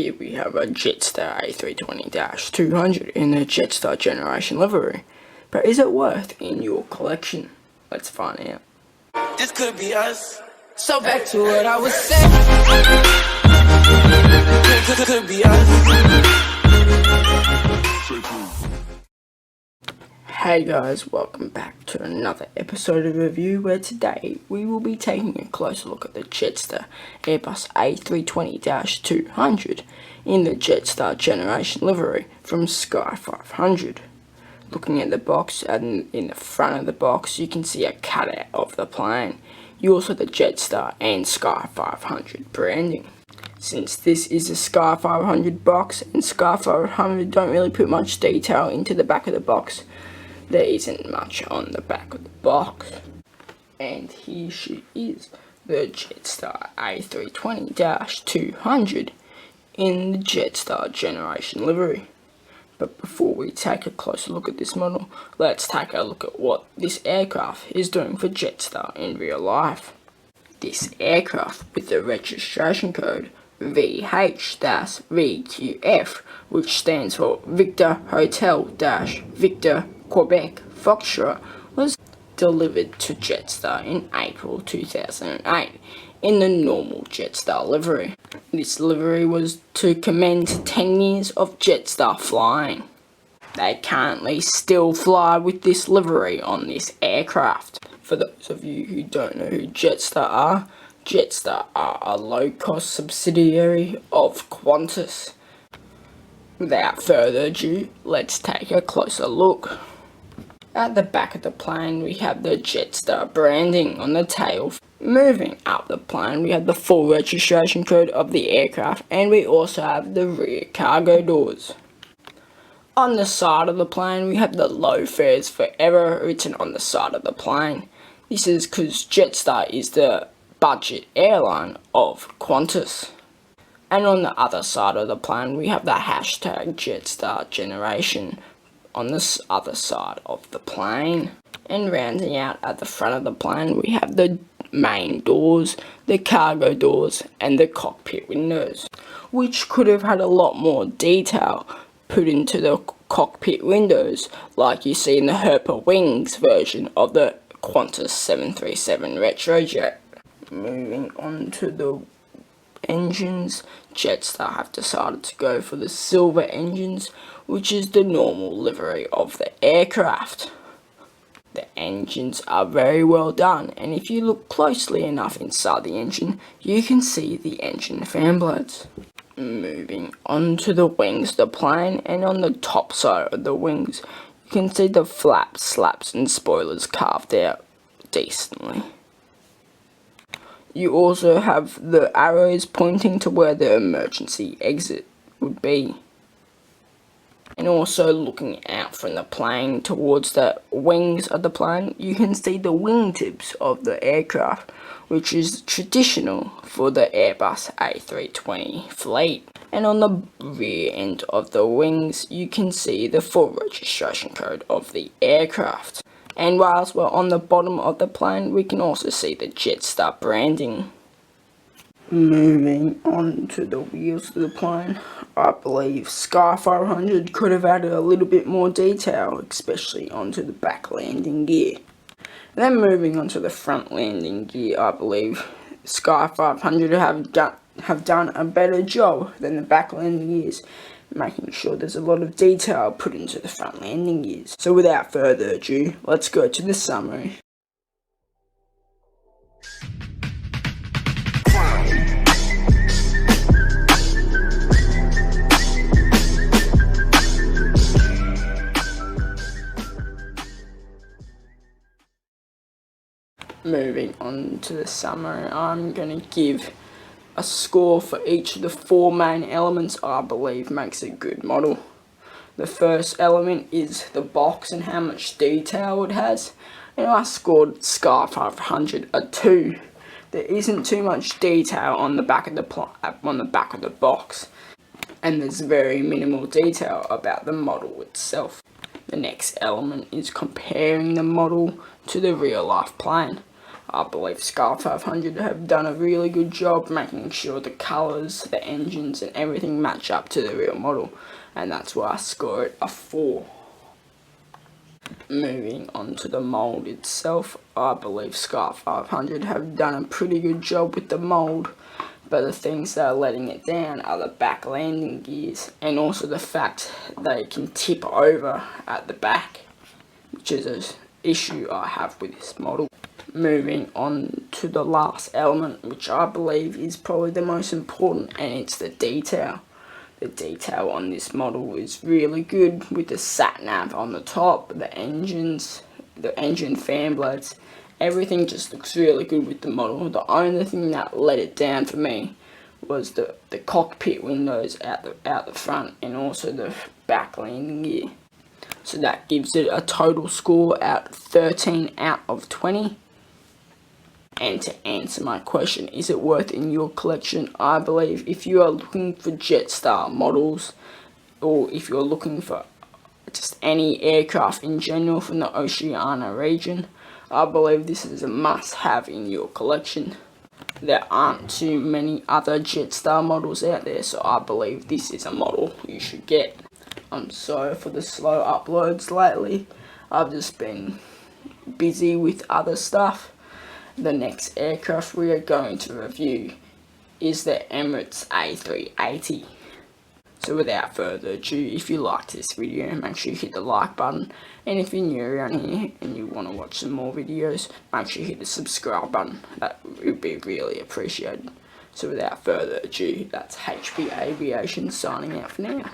Here we have a Jetstar A320-200 in the Jetstar generation livery. But is it worth in your collection? Let's find out. This could be us. So back to what I was saying. Could be us. Hey guys, welcome back to another episode of review where today we will be taking a closer look at the Jetstar Airbus A320-200 in the Jetstar generation livery from Sky 500. Looking at the box, and in the front of the box you can see a cutout of the plane. You also have the Jetstar and Sky 500 branding. Since this is a Sky 500 box and Sky 500 don't really put much detail into the back of the box, there isn't much on the back of the box. And here she is, the Jetstar A320-200 in the Jetstar generation livery. But before we take a closer look at this model, let's take a look at what this aircraft is doing for Jetstar in real life. This aircraft with the registration code VH-VGF, which stands for Victor Hotel-Victor Quebec Foxtrot, was delivered to Jetstar in April 2008 in the normal Jetstar livery. This livery was to commend 10 years of Jetstar flying. They currently still fly with this livery on this aircraft. For those of you who don't know who Jetstar are a low-cost subsidiary of Qantas. Without further ado, let's take a closer look. At the back of the plane we have the Jetstar branding on the tail. Moving up the plane we have the full registration code of the aircraft, and we also have the rear cargo doors. On the side of the plane we have the low fares forever written on the side of the plane. This is because Jetstar is the budget airline of Qantas. And on the other side of the plane we have the hashtag Jetstar generation on this other side of the plane. And rounding out at the front of the plane we have the main doors, the cargo doors and the cockpit windows, which could have had a lot more detail put into the cockpit windows like you see in the Herpa Wings version of the Qantas 737 Retrojet. Moving on to the engines, Jetstar have decided to go for the silver engines, which is the normal livery of the aircraft. The engines are very well done, and if you look closely enough inside the engine, you can see the engine fan blades. Moving on to the wings of the plane, and on the top side of the wings, you can see the flaps, slaps and spoilers carved out decently. You also have the arrows pointing to where the emergency exit would be. And also looking out from the plane towards the wings of the plane, you can see the wingtips of the aircraft, which is traditional for the Airbus A320 fleet. And on the rear end of the wings, you can see the full registration code of the aircraft. And whilst we're on the bottom of the plane, we can also see the Jetstar branding. Moving on to the wheels of the plane, I believe Sky 500 could have added a little bit more detail, especially onto the back landing gear. And then moving on to the front landing gear, I believe Sky 500 have done a better job than the back landing gears, making sure there's a lot of detail put into the front landing gears. So without further ado, let's go to the summary. Moving on to the summary, I'm going to give a score for each of the four main elements I believe makes a good model. The first element is the box and how much detail it has, and I scored Sky 500 a 2. There isn't too much detail on the back of the box, and there's very minimal detail about the model itself. The next element is comparing the model to the real life plane. I believe Scar 500 have done a really good job making sure the colours, the engines and everything match up to the real model, and that's why I score it a 4. Moving on to the mould itself, I believe Scar 500 have done a pretty good job with the mould, but the things that are letting it down are the back landing gears and also the fact they can tip over at the back, which is an issue I have with this model. Moving on to the last element, which I believe is probably the most important, and it's the detail. The detail on this model is really good with the sat nav on the top, the engines, the engine fan blades. Everything just looks really good with the model. The only thing that let it down for me was the cockpit windows out the front and also the back landing gear. So that gives it a total score out 13 out of 20. And to answer my question, is it worth in your collection? I believe if you are looking for Jetstar models, or if you're looking for just any aircraft in general from the Oceania region, I believe this is a must-have in your collection. There aren't too many other Jetstar models out there, so I believe this is a model you should get. I'm sorry for the slow uploads lately. I've just been busy with other stuff. The next aircraft we are going to review is the Emirates A320. So without further ado, if you liked this video, make sure you hit the like button, and if you're new around here and you want to watch some more videos, make sure you hit the subscribe button. That would be really appreciated. So without further ado, that's HB Aviation signing out for now.